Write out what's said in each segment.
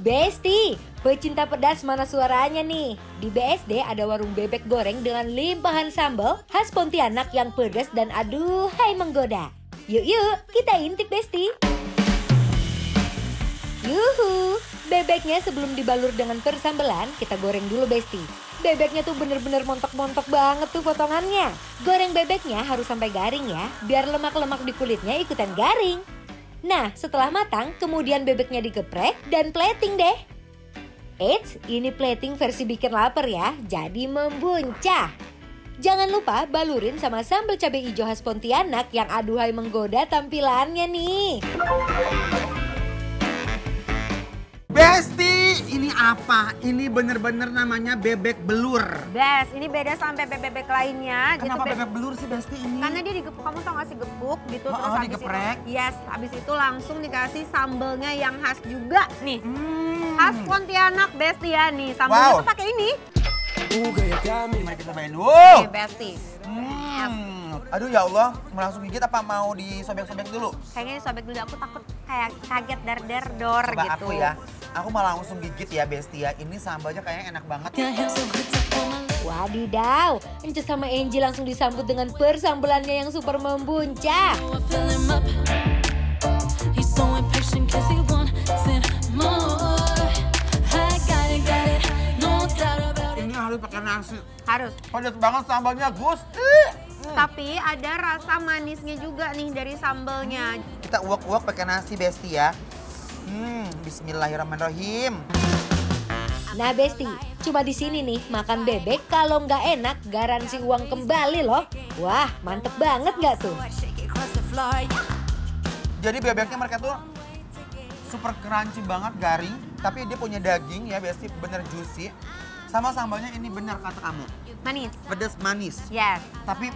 Besti, pecinta pedas mana suaranya nih? Di BSD ada warung bebek goreng dengan limpahan sambal khas Pontianak yang pedas dan aduhai menggoda. Yuk kita intip Besti. Yuhu, bebeknya sebelum dibalur dengan persambelan kita goreng dulu Besti. Bebeknya tuh bener-bener montok-montok banget tuh potongannya. Goreng bebeknya harus sampai garing ya, biar lemak-lemak di kulitnya ikutan garing. Nah, setelah matang, kemudian bebeknya digeprek dan plating deh. Eits, ini plating versi bikin lapar ya, jadi membuncah. Jangan lupa balurin sama sambal cabai hijau khas Pontianak yang aduhai menggoda tampilannya nih. Besti, ini apa? Ini bener-bener namanya bebek belur. Bes, ini beda sama bebek-bebek lainnya. Kenapa gitu, bebek belur sih Besti ini? Karena dia digepuk, kamu tau gak sih gepuk gitu. Oh, terus habis digeprek? itu, yes, habis itu langsung dikasih sambelnya yang khas juga nih. Khas Pontianak Besti ya nih, sambelnya tuh pakai ini. Mari kita main. Nih Besti. Aduh ya Allah, mau langsung gigit apa mau disobek-sobek dulu? Kayaknya disobek dulu, aku takut kayak kaget dar-dar-dor Coba gitu. aku ya, aku mau langsung gigit ya Besti ya. Ini sambalnya kayaknya enak banget. Wadidaw, Ence sama Angie langsung disambut dengan persambelannya yang super membuncah. Ini harus pakai nasi. Harus. Pedas banget sambalnya, Gusti. Tapi ada rasa manisnya juga nih dari sambelnya. Kita uak-uak pakai nasi Besti ya. Bismillahirrahmanirrahim. Nah Besti, cuma di sini nih makan bebek kalau nggak enak garansi uang kembali loh. Wah mantep banget nggak tuh? Jadi bebeknya mereka tuh super crunchy banget, garing. Tapi dia punya daging ya Besti, bener juicy. Sama sambalnya ini benar kata kamu. Manis. Pedas manis. Yes. Tapi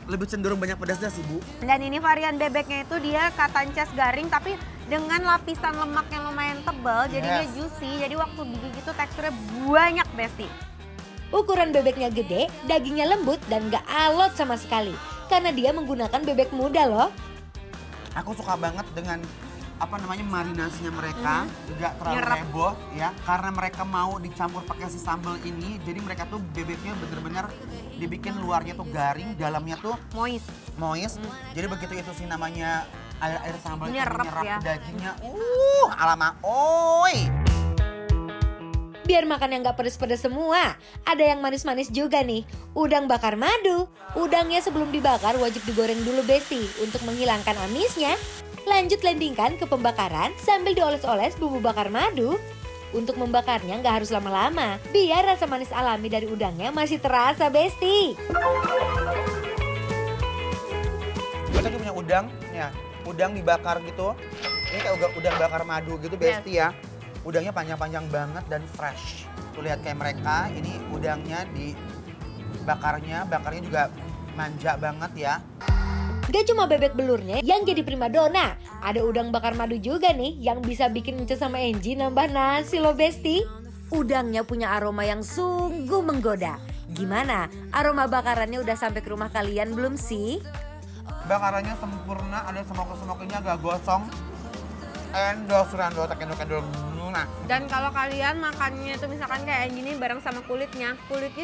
lebih cenderung banyak pedasnya sih Bu. Dan ini varian bebeknya itu dia katancas garing tapi dengan lapisan lemak yang lumayan tebal, jadinya juicy. Jadi waktu digigit itu teksturnya banyak Besti. Ukuran bebeknya gede, dagingnya lembut dan nggak alot sama sekali. Karena dia menggunakan bebek muda loh. Aku suka banget dengan marinasinya mereka, nggak terlalu heboh ya, karena mereka mau dicampur pakai si sambal ini, jadi mereka tuh bebeknya bener-bener dibikin luarnya tuh garing, dalamnya tuh moist. Jadi begitu itu sih namanya air sambal itu Nyerap menyerap ya. dagingnya, alamak, oi. Biar makan yang gak pedes-pedes semua, ada yang manis-manis juga nih, udang bakar madu. Udangnya sebelum dibakar wajib digoreng dulu Besti untuk menghilangkan amisnya. Lanjut landingkan ke pembakaran sambil dioles-oles bumbu bakar madu. Untuk membakarnya nggak harus lama-lama, biar rasa manis alami dari udangnya masih terasa Besti. Kita tuh punya udang, ya, udang dibakar gitu. Ini kayak udang bakar madu gitu Besti ya. Udangnya panjang-panjang banget dan fresh. Tuh lihat kayak mereka, ini udangnya bakarnya juga manja banget ya. Gak cuma bebek belurnya yang jadi primadona, ada udang bakar madu juga nih yang bisa bikin Ence sama Angie nambah nasi loh Besti. Udangnya punya aroma yang sungguh menggoda. Gimana? Aroma bakarannya udah sampai ke rumah kalian belum sih? Bakarannya sempurna, ada semok-semoknya agak gosong. Endol, endol. Nah. Dan kalau kalian makannya itu misalkan kayak gini bareng sama kulitnya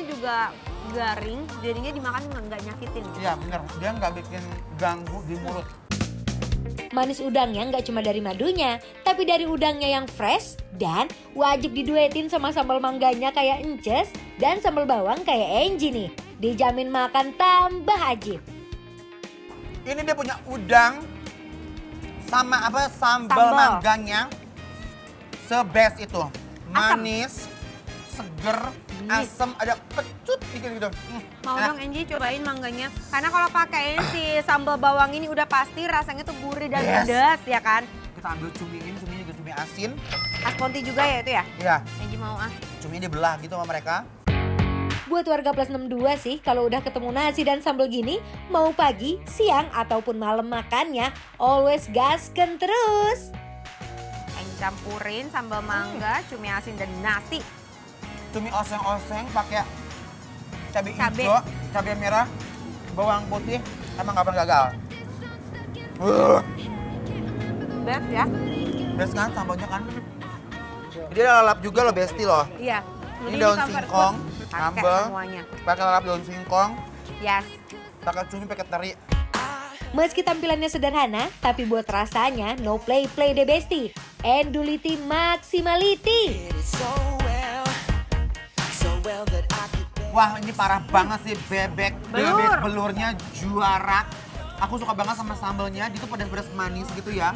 juga garing, jadinya dimakan nggak nyakitin. Iya bener, dia nggak bikin ganggu di mulut. Manis udangnya nggak cuma dari madunya, tapi dari udangnya yang fresh dan wajib diduetin sama sambal mangganya kayak Ences dan sambal bawang kayak Angie nih. Dijamin makan tambah ajib. Ini dia punya udang sama sambal mangganya sebest itu. Manis, seger, asam, ada pecut gitu. Mau dong Angie cobain mangganya. Karena kalau pakai si sambal bawang ini udah pasti rasanya tuh gurih dan pedas ya kan. Kita ambil cuminya juga cumi asin. Khas Ponti juga ya itu ya? Iya. Angie mau Cuminya dibelah gitu sama mereka. Buat warga plus 62 sih, kalau udah ketemu nasi dan sambal gini, mau pagi, siang, ataupun malam makannya, always gasken terus. Campurin sambal mangga, cumi asin dan nasi. Cumi oseng-oseng pakai cabai hijau, cabai merah, bawang putih, emang nggak pernah gagal. Best ya? Best kan sambalnya kan? Jadi ada lalap juga loh Besti loh. Iya. Ini daun singkong, pakai sambal, semuanya. pakai lalap daun singkong, Yes. pakai cumi, pakai teri. Meski tampilannya sederhana, tapi buat rasanya no play deh Besti. Enduliti maksimaliti. Wah ini parah banget sih bebek belurnya juara. Aku suka banget sama sambelnya, itu pedas-pedas manis gitu ya.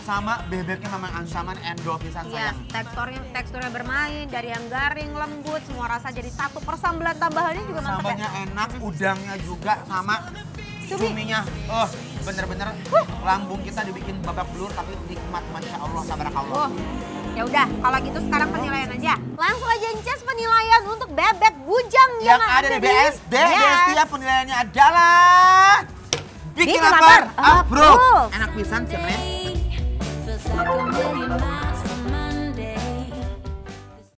Sama bebeknya memang ancaman endol pisan Iya, sayang. teksturnya bermain, dari yang garing, lembut, semua rasa jadi satu. Persambelan tambahannya juga mantap Sambalnya ya. enak, udangnya juga sama cuminya. Bener-bener lambung kita dibikin babak belur tapi nikmat, masya Allah, tabarakallah. Ya udah, kalau gitu sekarang penilaian aja. Langsung aja Ncas penilaian untuk bebek bujang Yang ada di BSD, BSD ya penilaiannya adalah Bikin lapar, approve. Enak pisan sih, Ren.